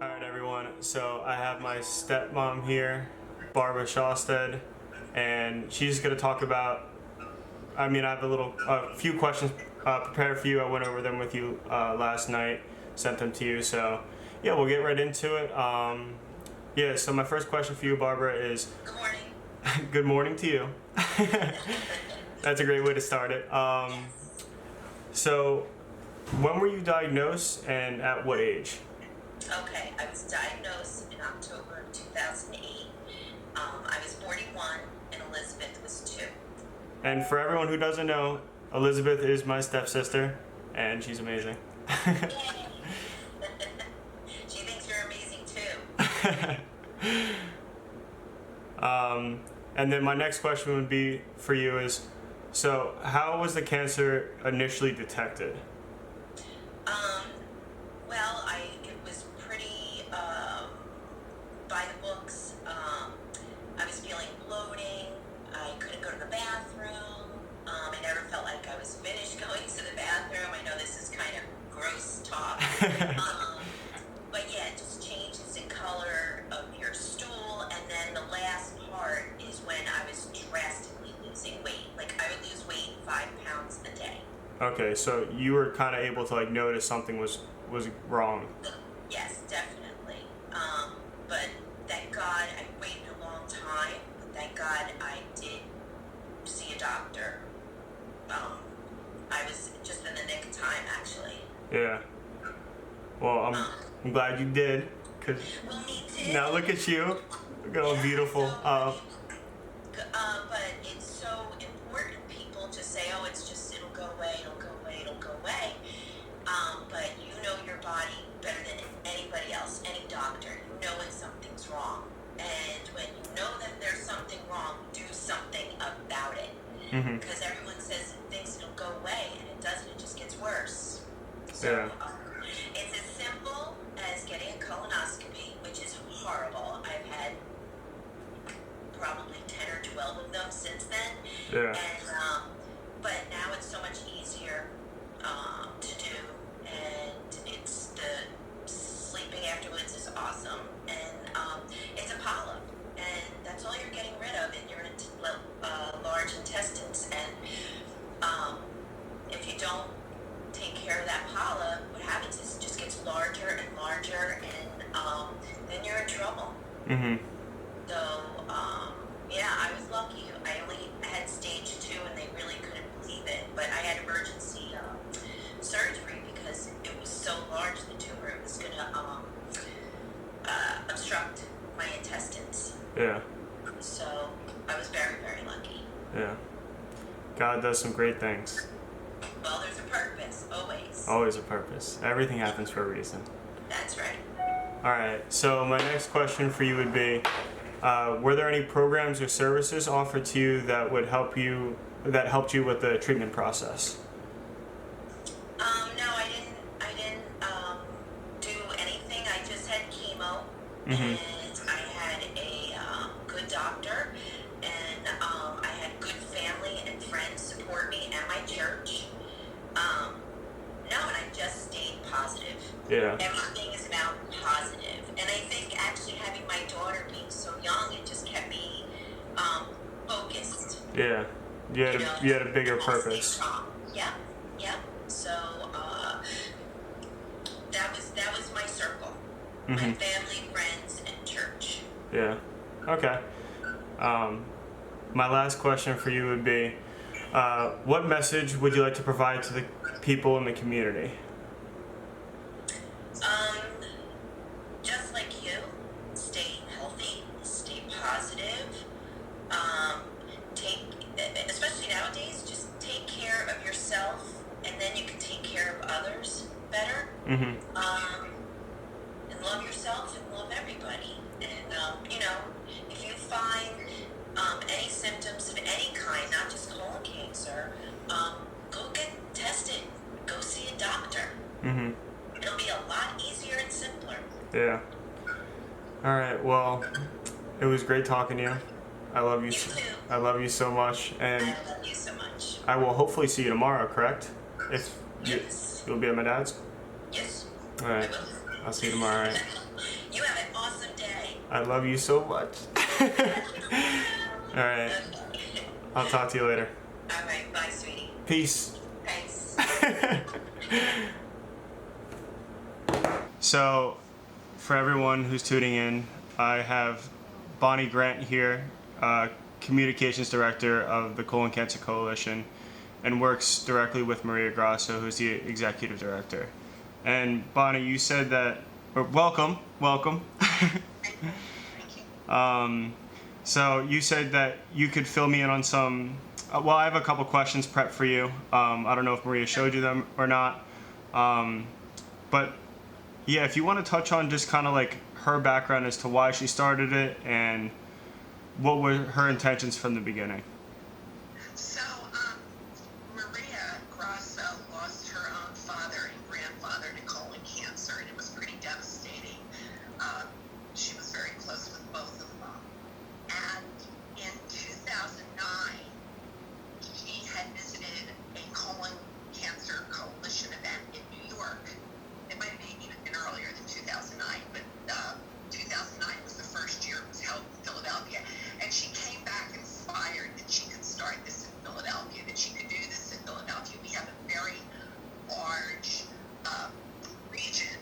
Alright everyone, so I have my stepmom here, Barbara Sjaastad, and she's going to talk about, I have a few questions prepared for you. I went over them with you last night, sent them to you, so yeah, we'll get right into it. So my first question for you, Barbara, is... Good morning. Good morning to you. That's a great way to start it. So, when were you diagnosed and at what age? Okay, I was diagnosed in October of 2008. I was 41 and Elizabeth was 2. And for everyone who doesn't know, Elizabeth is my stepsister, and she's amazing. She thinks you're amazing too. And then my next question would be for you is, so how was the cancer initially detected? Well, it was pretty by the books. I was feeling bloating. I couldn't go to the bathroom. I never felt like I was finished going to the bathroom. I know this is kind of gross talk. But yeah, it just changes in color of your stool. And then the last part is when I was drastically losing weight. Like I would lose weight 5 pounds a day. Okay, so you were kind of able to notice something was wrong. Yes, definitely. But thank God I waited a long time. But thank God I did see a doctor. I was just in the nick of time, actually. Yeah. Well, I'm glad you did, cause well, me too. now look at you, look at all beautiful. But it's so important. People just say, "Oh, it'll go away, it'll go away, it'll go away." But you know your body better than anybody else, any doctor. You know when something's wrong, and when you know that there's something wrong, do something about it. Because everyone says it thinks it'll go away, and it doesn't. It just gets worse. So, Yeah. It's as simple as getting a colonoscopy, which is horrible. I've had probably 10 or 12 of them since then. Yeah. And but now it's so much easier to do, and it's the sleeping afterwards is awesome, and it's a polyp, and that's all you're getting rid of in your large intestines. And if you don't take care of that polyp, what happens is it just gets larger and larger, and then you're in trouble. So, yeah, I was lucky. I only had stage 2, and they really couldn't believe it. But I had emergency surgery because it was so large, the tumor. It was going to obstruct my intestines. Yeah. So I was very, very lucky. Yeah. God does some great things. Well, there's a purpose, always. Always a purpose. Everything happens for a reason. That's right. All right. So my next question for you would be, were there any programs or services offered to you that helped you with the treatment process? No, I didn't do anything. I just had chemo, and I had a good doctor, and I had good family and friends support me at my church. No, and I just stayed positive. Yeah. Everything is about positive, and I think actually having my daughter being so young, it just kept me focused. Yeah. You had a bigger purpose. Yeah. So that was my circle. My family, friends, and church. Yeah. Okay. My last question for you would be, what message would you like to provide to the people in the community? Just like you, stay healthy, stay positive. Especially nowadays, just take care of yourself, and then you can take care of others better. And love yourself and love everybody. And if you find any symptoms of any kind, not just colon cancer, go get tested. Go see a doctor. It'll be a lot easier and simpler. Yeah. All right. Well, it was great talking to you. I love you. You too. I love you so much, and I love you so much. I will hopefully see you tomorrow. Correct? If Yes. you'll be at my dad's. Yes. All right. I will. I'll see you tomorrow. Right? You have an awesome day. I love you so much. All right. I'll talk to you later. All right. Bye, sweetie. Peace. Thanks. So, for everyone who's tuning in, I have Bonnie Grant here, Communications Director of the Colon Cancer Coalition, and works directly with Maria Grasso, who's the Executive Director. And Bonnie, you said that, or welcome. Thank you. So you said that you could fill me in on some, well, I have a couple questions prepped for you. I don't know if Maria showed you them or not. But yeah, if you want to touch on just kind of like her background as to why she started it and what were her intentions from the beginning. So, Maria Grasso lost her own father and grandfather to colon cancer, and it was pretty devastating. She was very close with both of them. And in 2009, she had visited a colon cancer coalition event in New York. It might have even been earlier than 2009, but 2009 was the first year it was held in Philadelphia. And she came back inspired that she could start this in Philadelphia, that she could do this in Philadelphia. We have a very large region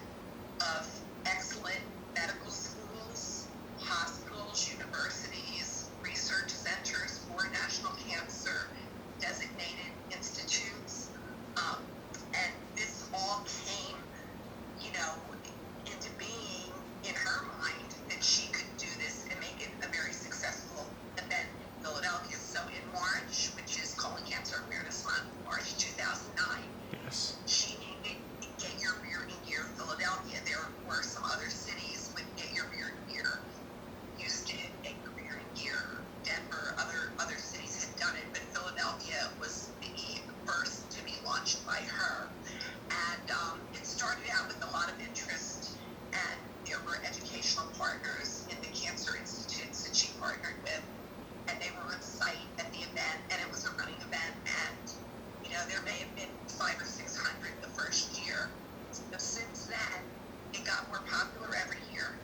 of excellent medical schools, hospitals, universities, research centers, 4 national cancer designated institutes. And this all came, into being in her mind that she could do this and make it a very successful event in Philadelphia. So in March, which is Colon Cancer Awareness Month, March 2009, Yes. she named it Get Your Beer in Gear Philadelphia. There were some other cities with Get Your Beer in Gear, Houston, Get Your Beer in Gear, Denver, other cities had done it, but Philadelphia was the first to be launched by her. And it started out with a lot of interest, and there were educational partners in the cancer institutes that she partnered with, and they were on site at the event, and it was a running event, and there may have been 500 or 600 the first year. So since then, it got more popular every year.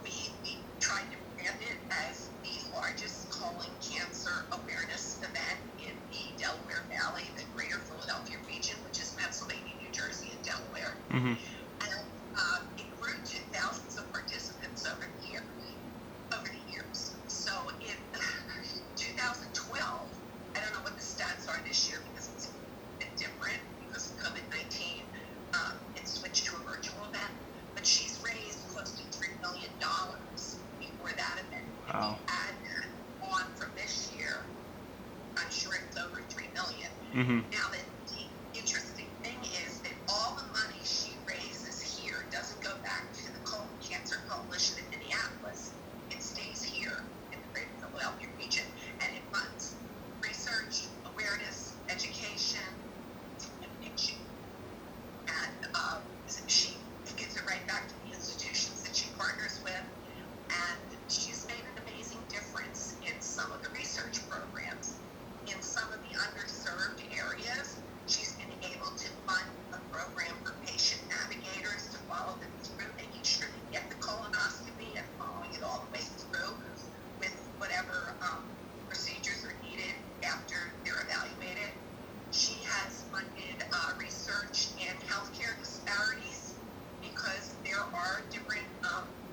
We tried to brand it as the largest colon cancer awareness event in the Delaware Valley, the greater Philadelphia region, which is Pennsylvania, New Jersey, and Delaware. Mm-hmm. And it grew to thousands of participants over the years. So in 2012, I don't know what the stats are this year because it's a bit different because of COVID-19. It switched to a virtual event, but she's raised close to $3 million before that event. Wow. And on from this year, I'm sure it's over $3 million. Mm-hmm. Now, the interesting thing is that all the money she raises here doesn't go back to the Colon Cancer Coalition in Minneapolis. It stays here in the greater Philadelphia region, and it funds research, awareness, education, and teaching. And she gives it right back to the institutions that she partners with, and she's made an amazing difference in some of the research programs. In some of the underserved areas, she's been able to fund a program for patient navigators to follow them through, making sure they get the colonoscopy and following it all the way through with whatever procedures are needed after they're evaluated. She has funded research in healthcare disparities because there are different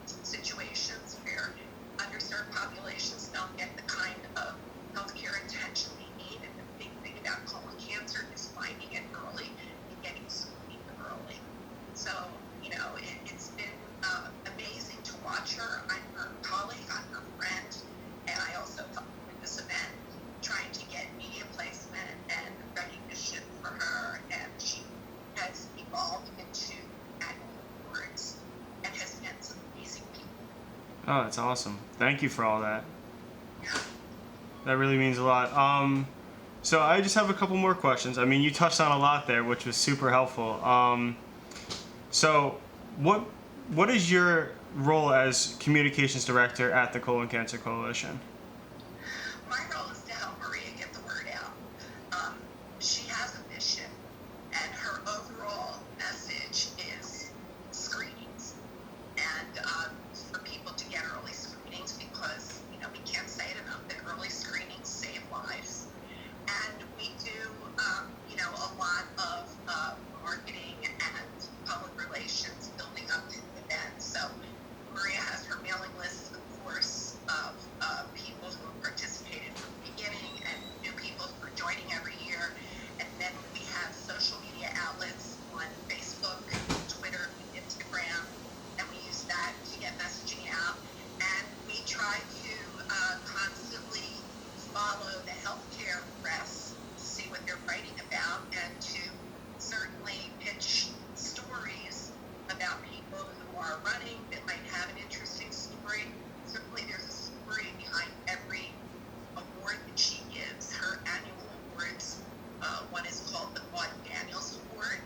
situations where underserved populations don't get the kind of healthcare attention they need, and the big thing about colon cancer is finding it early and getting screened early. So, it's been amazing to watch her. I'm her colleague, I'm her friend, and I also helped with this event, trying to get media placement and recognition for her, and she has evolved into annual awards and has met some amazing people. Oh, that's awesome. Thank you for all that. That really means a lot. So I just have a couple more questions. I mean, you touched on a lot there, which was super helpful. So what is your role as communications director at the Colon Cancer Coalition? My role is to help Maria get the word out. She has a mission, and her overall message is screening. that might have an interesting story. Certainly there's a story behind every award that she gives. Her annual awards, one is called the Maud Daniels Award,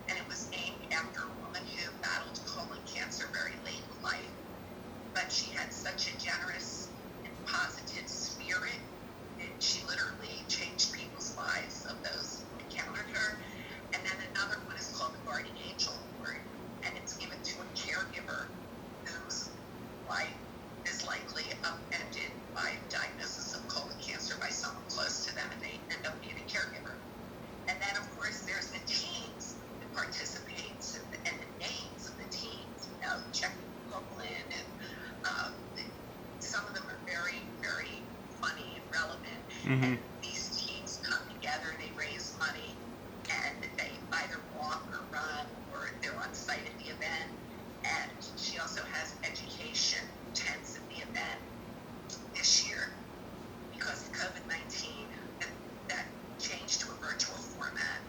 and it was named after a woman who battled colon cancer very late in life. But she had such a generous and positive spirit, and she literally changed people's lives of those who encountered her. And then another one is called the Guardian Angel Award, and it's given to a caregiver whose life is likely upended by diagnosis of colon cancer by someone close to them, and they end up being a caregiver. And then, of course, there's the teams that participates, and the names of the teams, Check Copeland, and some of them are very, very funny and relevant. Mm-hmm. And these teams come together, they raise money, and they either walk or run, or they're on site at the event. And she also has education tents at the event. This year, because of COVID-19, that changed to a virtual format,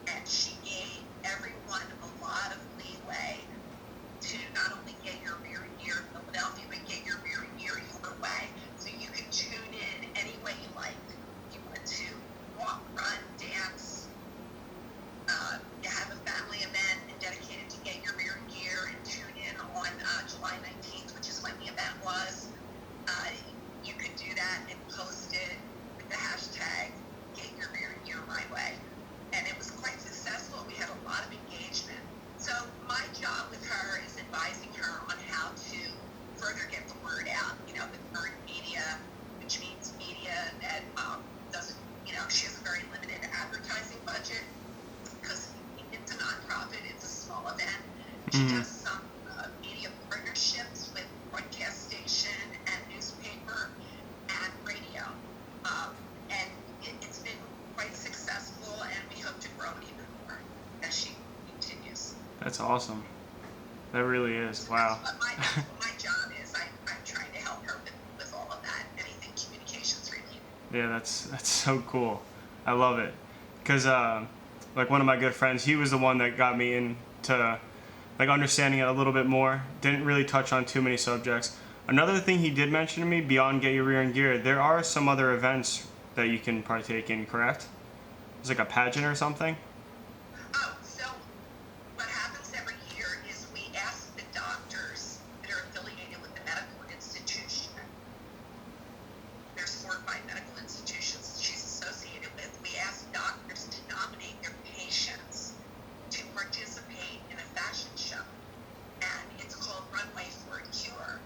and she gave everyone a lot of leeway to not only get your rear year Philadelphia, but get your rear year your way. So you can tune in any way you like. If you want to walk, run, dance, you have a family event and dedicated to get your rear gear, and tune in on July 19th, which is when the event was. You could do that and post it with the hashtag Get Your Rear Gear My Way. And it was quite successful. We had a lot of engagement. So my job with her is advising her on how to further get the word out. With earned media, which means media that doesn't, she has a very limited advertising budget because it's a nonprofit, it's a small event. She does some media partnerships with broadcast station and newspaper and radio. And it's been quite successful, and we hope to grow it even more as she continues. That's awesome. That really is. Wow. That's what my job is. I'm trying to help her with all of that, anything communications related. Yeah, that's so cool. I love it. Because, like, one of my good friends, he was the one that got me into, like, understanding it a little bit more. Didn't really touch on too many subjects. Another thing he did mention to me, beyond Get Your Rear and Gear, there are some other events that you can partake in, correct? It's like a pageant or something? Oh, so what happens every year is we ask the doctors that are affiliated with the medical institution. There's 4 or 5 medical institutions she's associated with. We ask doctors to nominate their patients to participate in a fashion show. And it's called Runway for a Cure.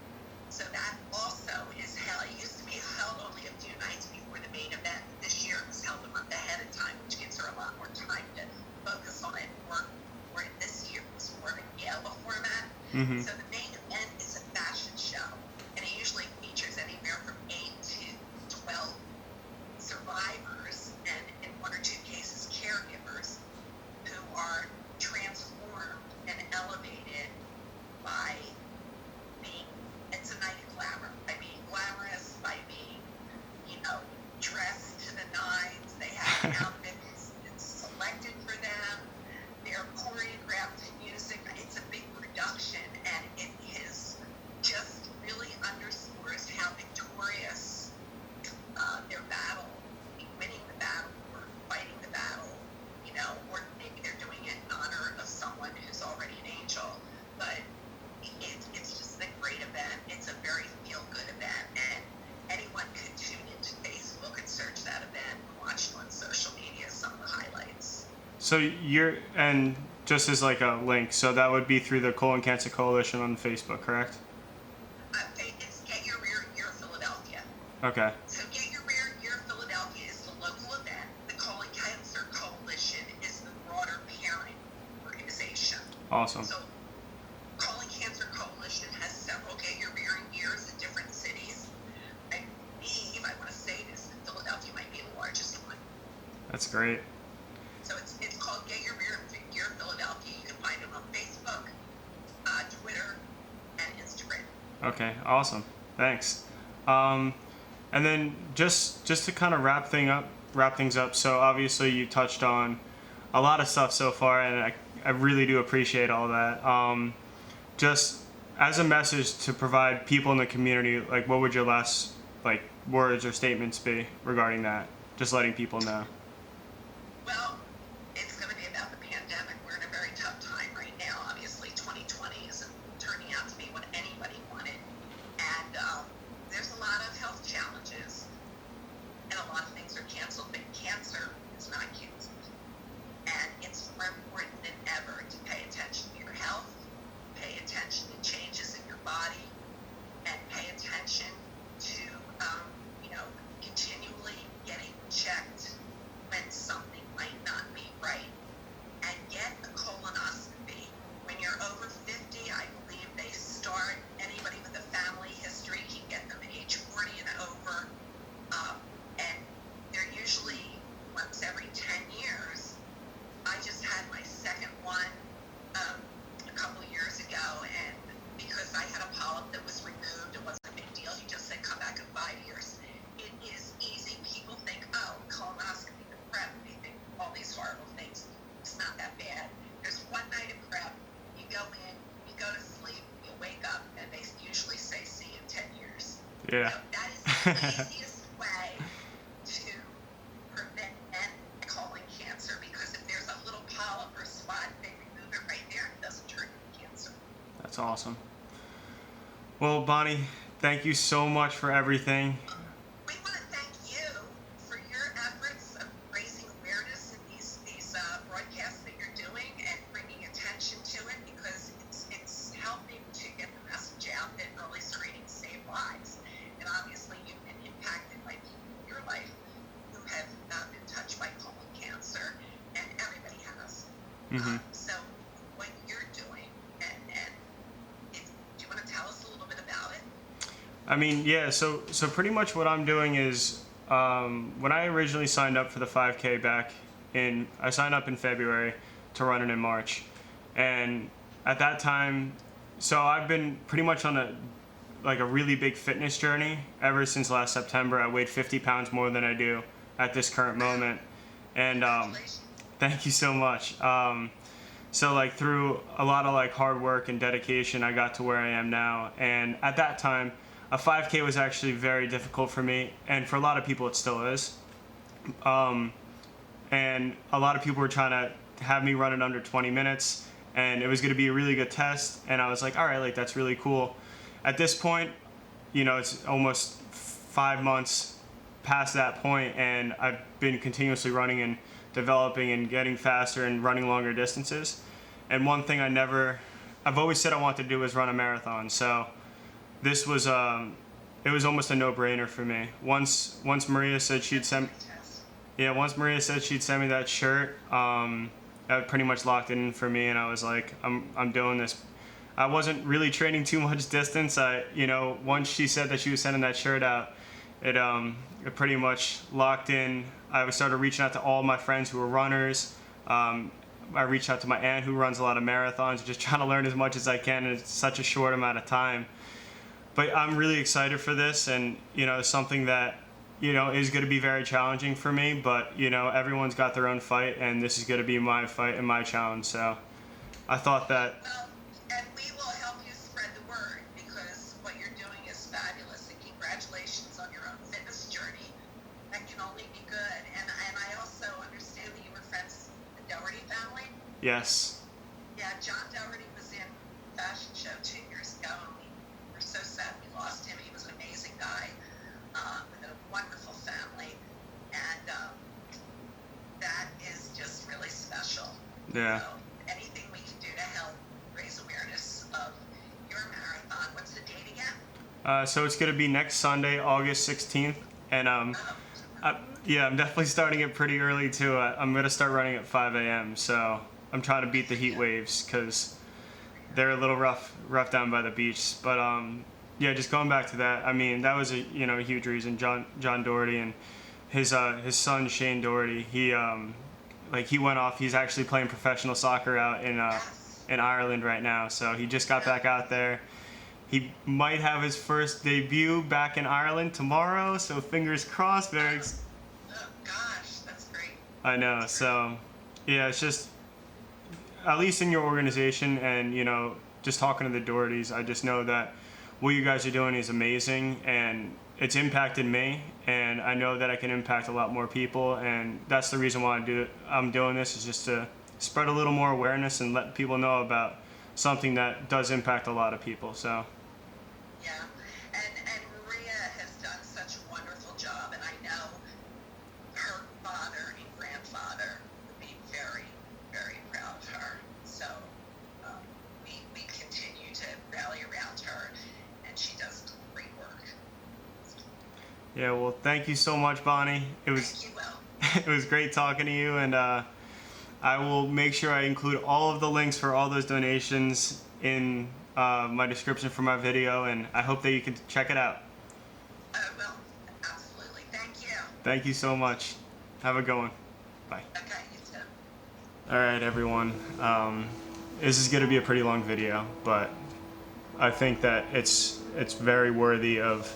So that also is held. It used to be held only a few nights before the main event. This year it was held a month ahead of time, which gives her a lot more time to focus on it. Or this year it was more of a gala format. Mm-hmm. So the main event is a fashion show, and it usually features anywhere from 8 to 12 survivors, and in 1 or 2 cases caregivers, who are transformed and elevated by being, it's a night of glamour, by being glamorous, by being, dressed to the nines. They have outfits that's selected for them. They're choreographed to music. It's a big production, and it is just really underscores how victorious their battle, winning the battle, or fighting the battle, or maybe they're doing it in honor of someone who's already an angel. But it's just a great event. It's a very feel-good event, and anyone could tune into Facebook and search that event and watch it on social media, some of the highlights. So and just as like a link, so that would be through the Colon Cancer Coalition on Facebook, correct? It's Get Your Rear Gear Philadelphia. Okay. So Get Your Rear Gear Philadelphia is the local event. The Colon Cancer Coalition is the broader parent organization. Awesome. So Colon Cancer Coalition has several Get Your Rear and Gears in different cities. I believe, I want to say this, that Philadelphia might be the largest one. That's great. So it's called Get Your Rear Gear Philadelphia. You can find it on Facebook, Twitter, and Instagram. Okay, awesome. Thanks. And then just to kind of wrap things up. So obviously you touched on a lot of stuff so far, and I really do appreciate all that. Just as a message to provide people in the community, like what would your last like words or statements be regarding that? Just letting people know. Well, it's going to be about the pandemic. We're in a very tough time right now. Obviously, 2020 isn't turning out to be what anybody wanted. And there's a lot of health challenges. And a lot of things are canceled, but cancer is not canceled. And it's more important than ever to pay attention to your health, pay attention to changes in your body, and pay attention to, continually getting checked when something might not be right. And get a colonoscopy. When you're over 50, I believe they start, anybody with a family history can get them at age 40 and over. And they're usually once every 10 years. I just had my second one a couple years ago, and because I had a polyp that was removed, it wasn't a big deal. He just said, come back in 5 years. It is easy. People think, oh, colonoscopy, the prep, they think all these horrible things. It's not that bad. There's one night of prep. You go in, you go to sleep, you wake up, and they usually say, see you in 10 years. Yeah. So that is the easiest way to prevent colon cancer, because if there's a little polyp or spot, they remove it right there and it doesn't turn into cancer. That's awesome. Well, Bonnie, thank you so much for everything. We want to thank you for your efforts of raising awareness in these broadcasts that you're doing and bringing attention to it, because it's helping to get the message out that early screening saves lives. And obviously you've been impacted by people in your life who have been touched by colon cancer, and everybody has. Mm-hmm. So what you're doing, and do you want to tell us a little bit about it? I mean, yeah, so pretty much what I'm doing is, when I originally signed up for the 5K I signed up in February to run it in March. And at that time, so I've been pretty much on a really big fitness journey ever since last September. I weighed 50 pounds more than I do at this current moment. And thank you so much. So like through a lot of like hard work and dedication, I got to where I am now. And at that time, a 5K was actually very difficult for me, and for a lot of people it still is. And a lot of people were trying to have me run it under 20 minutes, and it was going to be a really good test. And I was like, all right, like that's really cool. At this point, it's almost 5 months past that point, and I've been continuously running and developing and getting faster and running longer distances. And one thing I've always said I wanted to do was run a marathon. So this was, it was almost a no-brainer for me. Once Maria said she'd send me that shirt, that pretty much locked it in for me, and I was like, I'm doing this. I wasn't really training too much distance. Once she said that she was sending that shirt out, it pretty much locked in. I started reaching out to all my friends who were runners. I reached out to my aunt who runs a lot of marathons, just trying to learn as much as I can in such a short amount of time. But I'm really excited for this, and something that is going to be very challenging for me. But everyone's got their own fight, and this is going to be my fight and my challenge. So I thought that. Well, and we will help you spread the word, because what you're doing is fabulous, and congratulations on your own fitness journey. That can only be good. And I also understand that you were friends with the Doherty family. Yes. Yeah, John Doherty was in a fashion show 2 years ago, and we're so sad we lost him. He was an amazing guy with a wonderful family, and that is just really special. Yeah. So anything we can do to help raise awareness of your marathon. What's the date again? So it's going to be next Sunday, August 16th, and I'm definitely starting it pretty early too. I'm going to start running at 5 a.m. So I'm trying to beat the heat waves, because they're a little rough down by the beach. But just going back to that, I mean, that was a huge reason. John Doherty and his son Shane Doherty, he went off. He's actually playing professional soccer out in Ireland right now. So he just got back out there. He might have his first debut back in Ireland tomorrow. So fingers crossed. Oh gosh, that's great. I know. So yeah, it's just, at least in your organization, and just talking to the Dohertys, I just know that what you guys are doing is amazing, and it's impacted me, and I know that I can impact a lot more people, and that's the reason why I'm doing this, is just to spread a little more awareness and let people know about something that does impact a lot of people. So Yeah, and Maria has done such a wonderful job, and I know her father and grandfather would be very, very proud of her. So we continue to rally around her, and she does great work. yeah, well, thank you so much, Bonnie. Thank you, Will. It was great talking to you, and I will make sure I include all of the links for all those donations in my description for my video, and I hope that you can check it out. Will, absolutely. Thank you. Thank you so much. Have a good one. Bye. Okay, you too. All right, everyone. This is going to be a pretty long video, but I think that it's very worthy of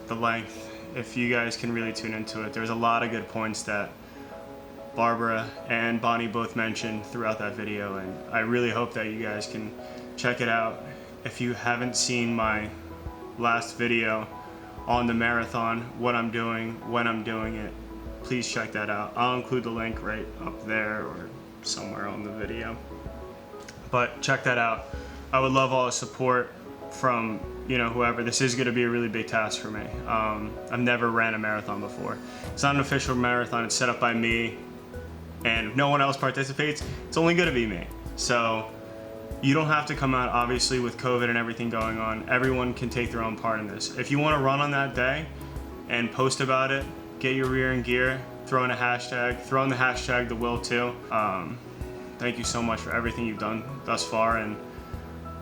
the length if you guys can really tune into it. There's a lot of good points that Barbara and Bonnie both mentioned throughout that video, and I really hope that you guys can check it out. If you haven't seen my last video on the marathon, what I'm doing, when I'm doing it, please check that out. I'll include the link right up there or somewhere on the video. But check that out. I would love all the support from whoever. This is going to be a really big task for me. I've never ran a marathon before. It's not an official marathon. It's set up by me, and if no one else participates, it's only going to be me. So you don't have to come out, obviously, with COVID and everything going on. Everyone can take their own part in this. If you want to run on that day and post about it, get your rear in gear, throw in a hashtag, throw in the hashtag the will too. Thank you so much for everything you've done thus far, and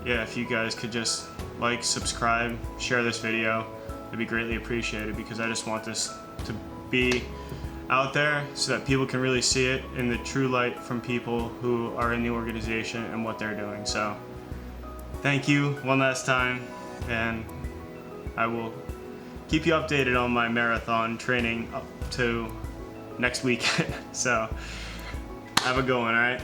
yeah, if you guys could just like, subscribe, share this video, it'd be greatly appreciated, because I just want this to be out there so that people can really see it in the true light from people who are in the organization and what they're doing. So thank you one last time, and I will keep you updated on my marathon training up to next weekend. So have a good one, all right?